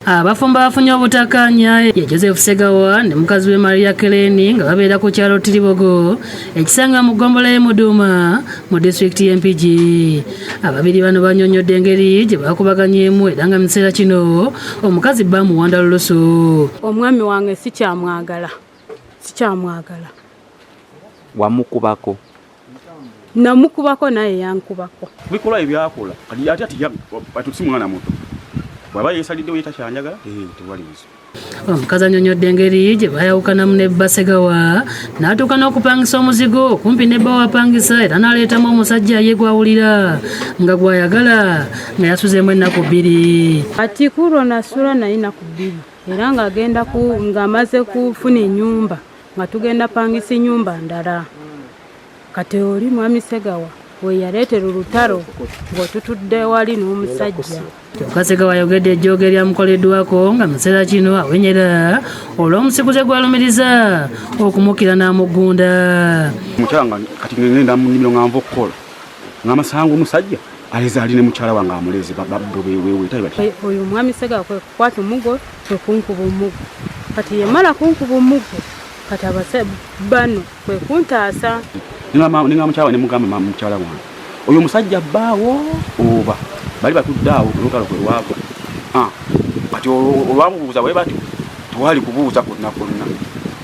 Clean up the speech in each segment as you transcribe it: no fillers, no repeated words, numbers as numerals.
Abafumba bafunye obutakkaanya ye Joseph Segawa ne mukazi we Maria Keleni nga babeera ku kyalo Tiribogo ekisanga mu ggombolola y'e Muduuma mu disitulikiti y'Empigi. Ababiri bano bannyonnyodde engeri gye baakubaganyemu era nga mu kiseera kino omukazi bamuwanda lulusu. Omwami wange sikyamwagala. Wamukubako? Namukubako naye yankubako. Bikola ebyakola kati ate atusi mwana muto bwaba yeesaliddewo yetakyanjagala tewaliizo. Omukazi annyonnyodde engeri gye baayawukanamu ne Basegawa n'atuuka n'okupangisa omuzigo kumpi ne bba wapangisa era n'aleetamu omusajja ye gw'awulira nga gw'ayagala nga yasuzeemu ennaku 2. Kati kulo nasula naye ennaku 2 era ng'amaze kufuna ennyumba nga tugenda pangisa ennyumba ndala. Kati oli mwami Segawa we yaleetera olutalo ng'otutudde wali n'omusajja. Segawa ayogedde ejjooga eryamukoleddwako nga mu kiseera kino awenyera olw'omusikuze gw'alumiriza okumukira n'amuggunda. Mukyala nga kati ngenda mu nnimiro nga nva okukola ng'amasango omusajja aleze ali ne mukyala wange amuleze weetayi bati. Oyo mwami Segawa kwe kukwata omuggo kwe kunkuba omuggo. Kati yemala kunkuba omuggo kati abase bano kwe kuntaasa. Ninga mukyala ne mugamba mukyala wange oyo omusajja bbaawo oba bali batudde awo olutalo kwe lwava. Kati olwamubuuza bwe bati tewali kubuuza konna.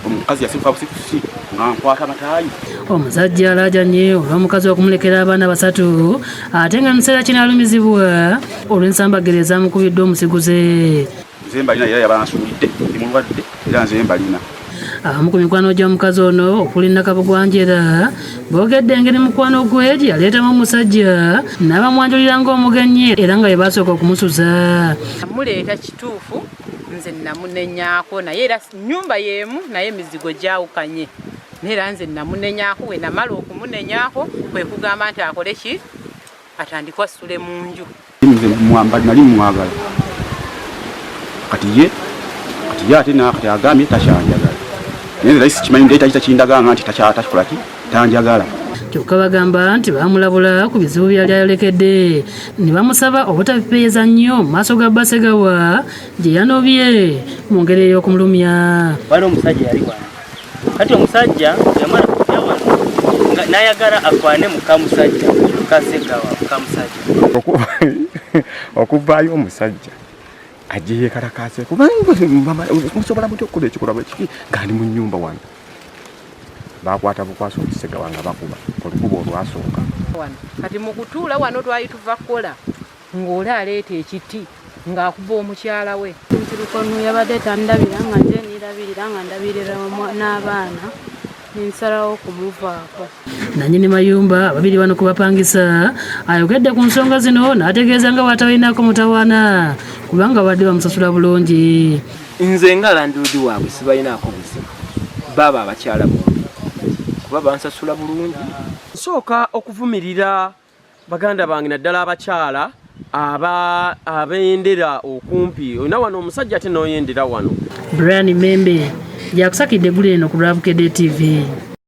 Omukazi yasifa busikusi nga nkwata mataayi. Omusajja alaajanye olw'omukazi okumulekera abaana 3 ate nga mu kiseera kino alumizibwa olw'ensambagere ezamukubiddwa omusiguze. Nze mbalina era yabansuulidde ndi mulwadde era nze mbalina. Abamu ku mikwano gy'omukazi ono okuli Nakabugwanjera boogedde engeri mukwano gwe gye yaleetamu omusajja n'abamwanjulira ng'omugenyi era nga bwe baasooka okumusuza. Namuleeta kituufu nze namunenyaako naye era nnyumba y'emu naye emizigo gyawukanye neera nze namunenyaako we namala okumunenyaako kwe kugamba nti akole ki atandikwa assule mu nju. Nze nali mwagala kati ye ate nakati agambye takyanjagala. Naye nze kimanyi ndeeta kitakindaganga nti takikola ki tanjagala. Kyokka bagamba nti baamulabula ku bizibu byali ayolekedde ne bamusaba obutabipeeza nnyo mu maaso ga Basegawa gye yanobye mu ngeri ey'okumulumya. Waliwo omusajja yali wano kati omusajja yamala kujja wano n'ayagala afane mukamusajja Kasegawa mukamusajja okuvaayo omusajja agiye kalakase kubanga musobola mutya okukola ekikolwa kiki nga ndi mu nnyumba wano. Bakwata bukwaso Segawa nga bakuba olukubo olwasooka. Kati mu kutuula wano twali tuva kukola ng'oli aleeta ekiti ng'akuba omukyala we. Ntirukono yabadde tandabira nga nze nirabirira nga ndabirira n'abaana ninsalawo okumuvaako. Nannyini mayumba ababiri bano ku bapangisa ayogedde ku nsonga zino n'ategeeza nga bw'atabalinako mutawaana kubanga badde bamusasula bulungi. Nze nga landlord waabwe sibalinaako buzibu baba abakyala bombi kuba bansasula bulungi. Nsooka okuvumirira baganda bange naddala abakyala abendera okumpi olina wano omusajja ate n'oyendera wano. Brian Membe yakusakidde eggulu eno ku Lwabukedde TV.